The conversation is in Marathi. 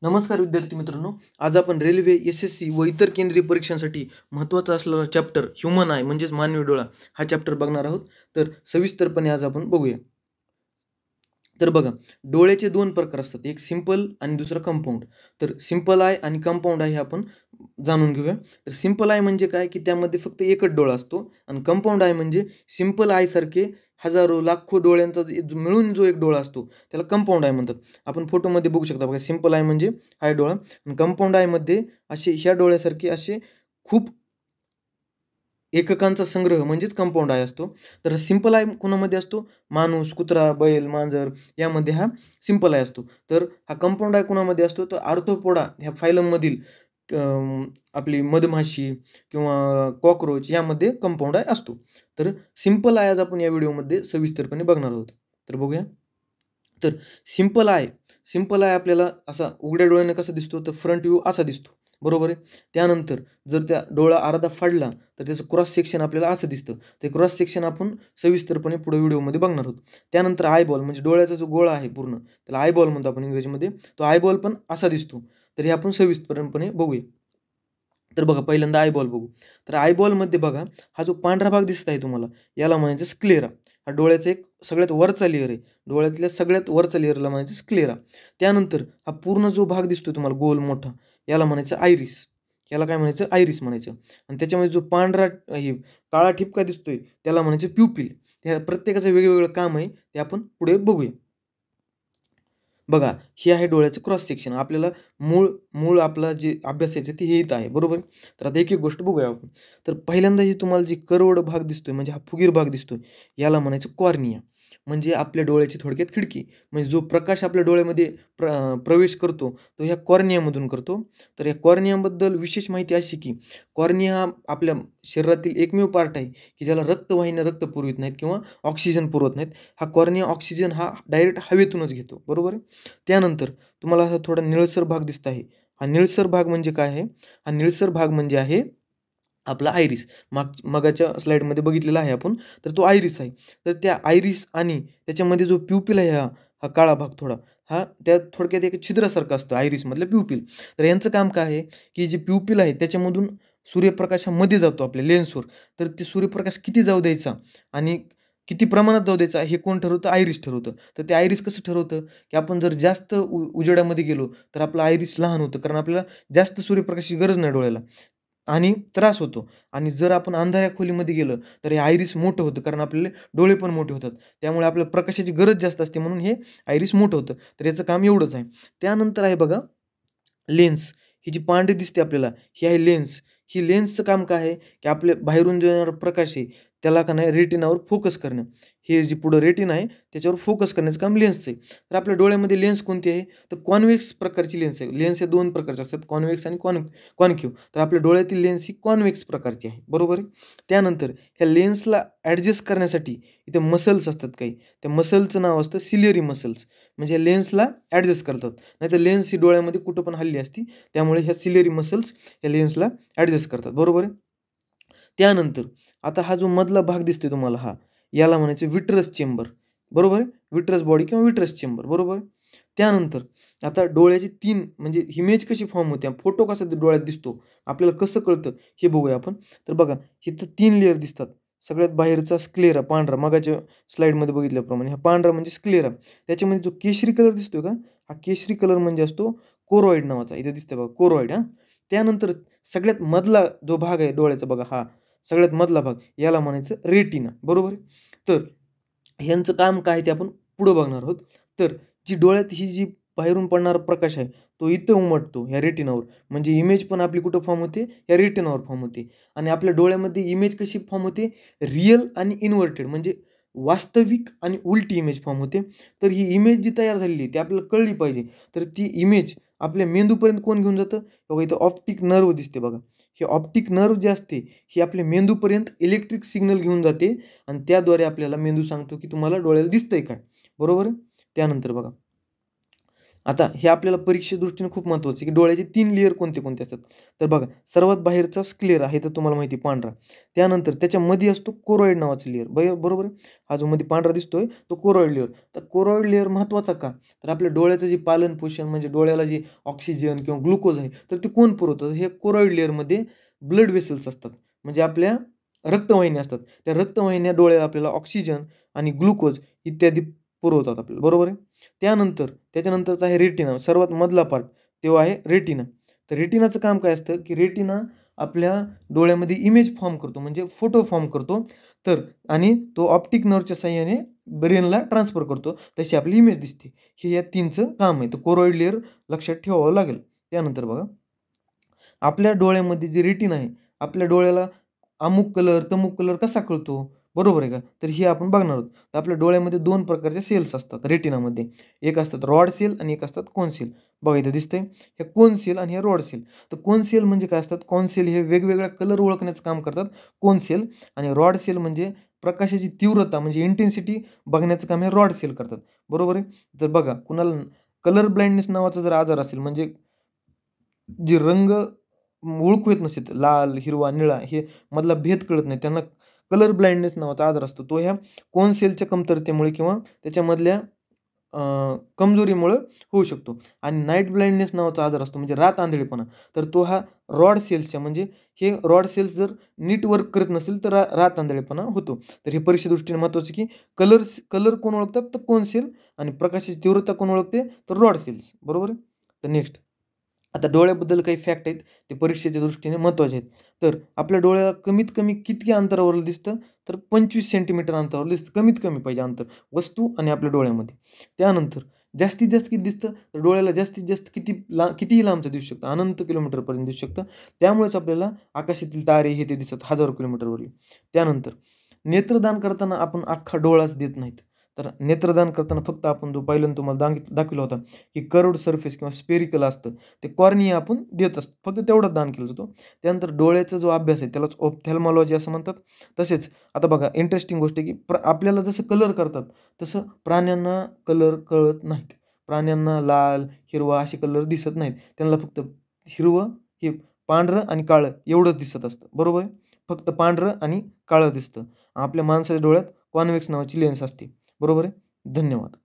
नमस्कार विद्यार्थी मित्रांनो. आज आपण रेल्वे, एस-एस-सी व इतर केंद्रीय परीक्षांसाठी महत्त्वाचा असलेला चॅप्टर ह्यूमन आय म्हणजेच मानवी डोळा हा चॅप्टर बघणार आहोत. तर सविस्तरपणे आज आपण बघूया. तर बघा, डोळ्याचे 2 प्रकार असतात. एक सिंपल आणि दुसरा कंपाऊंड. तर सिंपल आय आणि कंपाऊंड आय हे आपण जाणून घेऊया. तर सिंपल आय म्हणजे काय, की त्यामध्ये फक्त एकच डोळा असतो आणि कंपाऊंड आय म्हणजे सिंपल आयसारखे हजारो, लाखो डोळ्यांचा मिळून जो एक डोळा असतो, त्याला कंपाऊंड आय म्हणतात. आपण फोटोमध्ये बघू शकता बघा, सिंपल आय म्हणजे हा डोळा आणि कंपाऊंड आयमध्ये असे ह्या डोळ्यासारखे असे खूप एककांचा संग्रह म्हणजेच कंपाऊंड आय असतो. तर सिंपल आय कोणामध्ये असतो? माणूस, कुत्रा, बैल, मांजर यामध्ये हा सिंपल आय असतो. तर हा कंपाऊंड आय कोणामध्ये असतो? तर आर्थ्रोपोडा ह्या फायलममधील अ, आपली मधमाशी किंवा कॉकरोच यामध्ये कंपाऊंड आय असतो. तर सिंपल आय आज आपण या व्हिडिओमध्ये सविस्तरपणे बघणार आहोत. तर बघूया. तर सिंपल आय आपल्याला असा उघड्या डोळ्याने कसा दिसतो? तर फ्रंट व्ह्यू असा दिसतो. बरोबर आहे. त्यानंतर जर त्या डोळा अर्धा फाडला तर त्याचं क्रॉस सेक्शन आपल्याला असं दिसतं. ते क्रॉस सेक्शन आपण सविस्तरपणे पुढे व्हिडिओमध्ये बघणार आहोत. त्यानंतर आयबॉल म्हणजे डोळ्याचा जो गोळा आहे पूर्ण, त्याला आयबॉल म्हणतो आपण इंग्रजीमध्ये. तो आयबॉल पण असा दिसतो. तर हे आपण सविस्तरपणे बघूया. तर बघा पहिल्यांदा आयबॉल बघू. तर आयबॉलमध्ये बघा, हा जो पांढरा भाग दिसत आहे तुम्हाला, याला म्हणायचं स्क्लेरा. हा डोळ्याचा एक सगळ्यात वरचा लेयर आहे. डोळ्यातल्या सगळ्यात वरचा लेयरला म्हणायचं स्क्लेरा. त्यानंतर हा पूर्ण जो भाग दिसतोय तुम्हाला गोल मोठा, याला म्हणायचं आयरिस. याला काय म्हणायचं? आयरिस म्हणायचं. आणि त्याच्यामध्ये जो पांढरा हे काळा ठिपका दिसतोय, त्याला म्हणायचं प्युपिल. त्या प्रत्येकाचं वेगवेगळं काम आहे, ते आपण पुढे बघूया. बघा, हे आहे डोळ्याचं क्रॉस सेक्शन. आपल्याला मूळ मूळ आपला जे अभ्यासायचं ते हे इथं आहे, बरोबर? तर आता एक-एक गोष्ट बघूया आपण. तर पहिल्यांदा हे तुम्हाला जे कर्व्हड भाग दिसतोय, म्हणजे हा फुगीर भाग दिसतोय, याला म्हणायचं कॉर्निया. म्हणजे आपल्या डोळ्याची थोडक्यात खिडकी. म्हणजे जो प्रकाश आपल्या डोळ्यामध्ये प्रवेश करतो, तो ह्या कॉर्नियामधून करतो. तर या कॉर्नियाबद्दल विशेष माहिती अशी की कॉर्निया हा आपल्या शरीरातील एकमेव पार्ट आहे, की ज्याला रक्तवाहिन्या रक्त पुरवित नाहीत किंवा ऑक्सिजन पुरवत नाहीत. हा कॉर्निया ऑक्सिजन हा डायरेक्ट हवेतूनच घेतो, बरोबर आहे. त्यानंतर तुम्हाला असा थोडा निळसर भाग दिसत आहे. हा निळसर भाग म्हणजे काय आहे? हा निळसर भाग म्हणजे आहे आपला आयरिस. मगाच्या स्लाईडमध्ये बघितलेला आहे आपण. तर तो आयरिस आहे. तर त्या आयरिस आणि त्याच्यामध्ये जो प्युपिल आहे हा हा काळा भाग थोडा, हा त्यात थोडक्यात एक छिद्रासारखं असतं आयरिसमधलं प्युपिल. तर यांचं काम काय आहे, की जे प्युपिल आहे त्याच्यामधून सूर्यप्रकाशामध्ये जातो आपल्या लेन्सवर. तर ते सूर्यप्रकाश किती जाऊ द्यायचा आणि किती प्रमाणात जाऊ द्यायचा हे कोण ठरवतं? आयरिस ठरवतं. तर ते आयरिस कसं ठरवतं, की आपण जर जास्त उजेडामध्ये गेलो, तर आपलं आयरिस लहान होतं. कारण आपल्याला जास्त सूर्यप्रकाशाची गरज नाही डोळ्याला आणि त्रास होतो. आणि जर आपण अंधाऱ्या खोलीमध्ये गेलं, तर हे आयरिस मोठं होतं. कारण आपल्याला डोळे पण मोठे होतात. त्यामुळे आपल्याला प्रकाशाची गरज जास्त असते म्हणून हे आयरिस मोठं होतं. तर याचं काम एवढंच आहे. त्यानंतर आहे बघा लेन्स. ही जी पांढरी दिसते आपल्याला, ही आहे लेन्स. ही लेन्सचं काम काय आहे, की आपल्या बाहेरून जो येणारा प्रकाश आहे, त्याला का नाही रेटिनावर फोकस करणं. हे जे पुढं रेटिना आहे, त्याच्यावर फोकस करण्याचं काम लेन्सचं आहे. तर आपल्या डोळ्यामध्ये लेन्स कोणती आहे? तर कॉन्व्हेक्स प्रकारची लेन्स आहे. लेन्स हे 2 प्रकारचे असतात, कॉन्व्हेक्स आणि कॉन्केव्ह. तर आपल्या डोळ्यातील लेन्स ही कॉन्व्हेक्स प्रकारची आहे, बरोबर आहे. त्यानंतर ह्या लेन्सला ॲडजस्ट करण्यासाठी इथे मसल्स असतात काही. त्या मसलचं नाव असतं सिलिअरी मसल्स. म्हणजे लेन्सला ॲडजस्ट करतात. नाहीतर लेन्स ही डोळ्यामध्ये कुठं पण हलली असती. त्यामुळे ह्या सिलिअरी मसल्स या लेन्सला ॲडजस्ट करतात. बरोबर आहे. त्यानंतर आता हा जो मधला भाग दिसतोय तुम्हाला हा, याला म्हणायचं विट्रस चेंबर. बरोबर आहे. विट्रस बॉडी किंवा विट्रस चेंबर. बरोबर आहे. त्यानंतर आता डोळ्याची 3 म्हणजे इमेज कशी फॉर्म होते, फोटो कसा डोळ्यात दिसतो, आपल्याला कसं कळतं हे बघूया आपण. तर बघा इथं 3 लेयर दिसतात. सगळ्यात बाहेरचा स्क्लेरा पांढरा मगाच्या स्लाईडमध्ये बघितल्याप्रमाणे हा पांढरा म्हणजे स्क्लेरा. त्याच्यामध्ये जो केशरी कलर दिसतोय का, हा केशरी कलर म्हणजे असतो कोरोइड नावाचा. इथे दिसतंय बघा कोरोइड हां. त्यानंतर सगळ्यात मधला जो भाग आहे डोळ्याचा बघा हा, सगळ्यात मधला भाग याला म्हणायचं रेटिना. बरोबर आहे. तर ह्यांचं काम काय ते आपण पुढं बघणार आहोत. तर जी डोळ्यात ही जी बाहेरून पडणारा प्रकाश आहे, तो इथं उमटतो ह्या रेटिनावर. म्हणजे इमेज पण आपली कुठं फॉर्म होते? या रेटिनावर फॉर्म होते. आणि आपल्या डोळ्यामध्ये इमेज कशी फॉर्म होते? रिअल आणि इन्व्हर्टेड म्हणजे वास्तविक आणि उलटी इमेज फॉर्म होते. तर ही इमेज जी तयार झालेली आहे, ती आपल्याला कळली पाहिजे. तर ती इमेज आपल्या मेंदूपर्यंत कोण घेऊन जातं? बघा इथं ऑप्टिक नर्व्ह दिसते बघा. हे ऑप्टिक नर्व्ह जे असते, ही आपल्या मेंदूपर्यंत इलेक्ट्रिक सिग्नल घेऊन जाते आणि त्याद्वारे आपल्याला मेंदू सांगतो, की तुम्हाला डोळ्याला दिसतंय काय? बरोबर आहे? त्यानंतर बघा आता हे आपल्याला परीक्षे दृष्टीने खूप महत्त्वाचं आहे, की डोळ्याचे 3 लेयर कोणते-कोणते असतात. तर बघा, सर्वात बाहेरचा स्क्लेरा आहे तर तुम्हाला माहिती आहे पांढरा. त्यानंतर त्याच्यामध्ये असतो कोरॉइड नावाचा लेयर. बरोबर आहे. हा जो मध्ये पांढरा दिसतोय तो कोरॉइड लेयर. तर कोरॉइड लेयर महत्त्वाचा का? तर आपल्या डोळ्याचं जे पालन-पोषण म्हणजे डोळ्याला जे ऑक्सिजन किंवा ग्लुकोज आहे, तर ते कोण पुरवतं? हे कोरॉइड लेयरमध्ये ब्लड वेसल्स असतात. म्हणजे आपल्या रक्तवाहिन्या असतात. त्या रक्तवाहिन्या डोळ्याला आपल्याला ऑक्सिजन आणि ग्लुकोज इत्यादी पुरवतात आपल्याला. बरोबर आहे. त्याच्यानंतरचा आहे रेटिना. सर्वात मधला पार्ट तो आहे रेटिना. तर रेटिनाचं काम काय असतं, की रेटिना आपल्या डोळ्यामध्ये इमेज फॉर्म करतो, म्हणजे फोटो फॉर्म करतो. तर आणि तो ऑप्टिक नर्व्हच्या साहाय्याने ब्रेनला ट्रान्सफर करतो. तशी आपली इमेज दिसते. हे या 3चं काम आहे. तर कोरॉइड लेयर लक्षात ठेवावं लागेल. त्यानंतर बघा, आपल्या डोळ्यामध्ये जी रेटिना आहे, आपल्या डोळ्याला अमुक कलर, तमुक कलर कसा कळतो? बरोबर आहे का? तर हे आपण बघणार आहोत. तर आपल्या डोळ्यामध्ये 2 प्रकारचे सेल्स असतात रेटिनामध्ये. एक असतात रॉड सेल आणि एक असतात कोन सेल. बघा इथं दिसतंय. हे कोन सेल आणि हे रॉड सेल. तर कोन सेल म्हणजे काय असतात? कोन सेल हे वेगवेगळ्या कलर ओळखण्याचं काम करतात कोन सेल आणि रॉड सेल म्हणजे प्रकाशाची तीव्रता म्हणजे इंटेन्सिटी बघण्याचं काम हे रॉड सेल करतात. बरोबर आहे? तर बघा कुणाला कलर ब्लाइंडनेस नावाचा जर आजार असेल म्हणजे जे रंग ओळखू येत नसेल, लाल, हिरवा, निळा हे मधला भेद कळत नाही. त्यांना कलर ब्लाइंडनेस नावाचा आजार असतो. तो ह्या कोन सेलच्या कमतरतेमुळे किंवा त्याच्यामधल्या अ, कमजोरीमुळं होऊ शकतो. आणि नाईट ब्लाइंडनेस नावाचा आजार असतो म्हणजे रात आंधळेपणा. तर तो हा रॉड सेल्सच्या म्हणजे हे रॉड सेल्स जर नीट वर्क करत नसेल तर रात आंधळेपणा होतो. तर हे परीक्षेदृष्टीने महत्त्वाचं की कलर कोण ओळखतात? तर कोन सेल आणि प्रकाशाची तीव्रता कोण ओळखते? तर रॉड सेल्स. बरोबर आहे? तर नेक्स्ट आता डोळ्याबद्दल काही फॅक्ट आहेत, ते परीक्षेच्या दृष्टीने महत्त्वाचे आहेत. तर आपल्या डोळ्याला कमीत कमी किती अंतरावर दिसतं? तर 25 सेंटीमीटर अंतरावर दिसतं. कमीत कमी पाहिजे अंतर वस्तू आणि आपल्या डोळ्यामध्ये. त्यानंतर जास्तीत जास्त किती दिसतं? तर डोळ्याला जास्तीत जास्त कितीही लांबचं दिसू शकतं. अनंत किलोमीटरपर्यंत दिसू शकतं. त्यामुळेच आपल्याला आकाशातील तारे हे ते दिसतात हजारो किलोमीटरवरही. त्यानंतर नेत्रदान करताना आपण अख्खा डोळाच देत नाहीत. तर नेत्रदान करताना फक्त आपण जो पहिल्यांदा तुम्हाला दाखविला होता, की कर्व्हड सरफेस किंवा स्फेरिकल असतं. ते कॉर्निया आपण देत असतो. फक्त तेवढंच दान केलं जातं. त्यानंतर डोळ्याचा जो अभ्यास आहे त्यालाच ऑप्थॅल्मॉलॉजी असं म्हणतात. तसेच आता बघा इंटरेस्टिंग गोष्ट आहे, की आपल्याला जसं कलर करतात, तसं प्राण्यांना कलर कळत नाहीत. प्राण्यांना लाल, हिरवा असे कलर दिसत नाहीत. त्यांना फक्त हिरवं, हे पांढरं आणि काळं एवढंच दिसत असतं. बरोबर आहे? फक्त पांढरं आणि काळं दिसतं. आपल्या माणसाच्या डोळ्यात कॉन्व्हेक्स नावाची लेन्स असते. बरोबर आहे? धन्यवाद.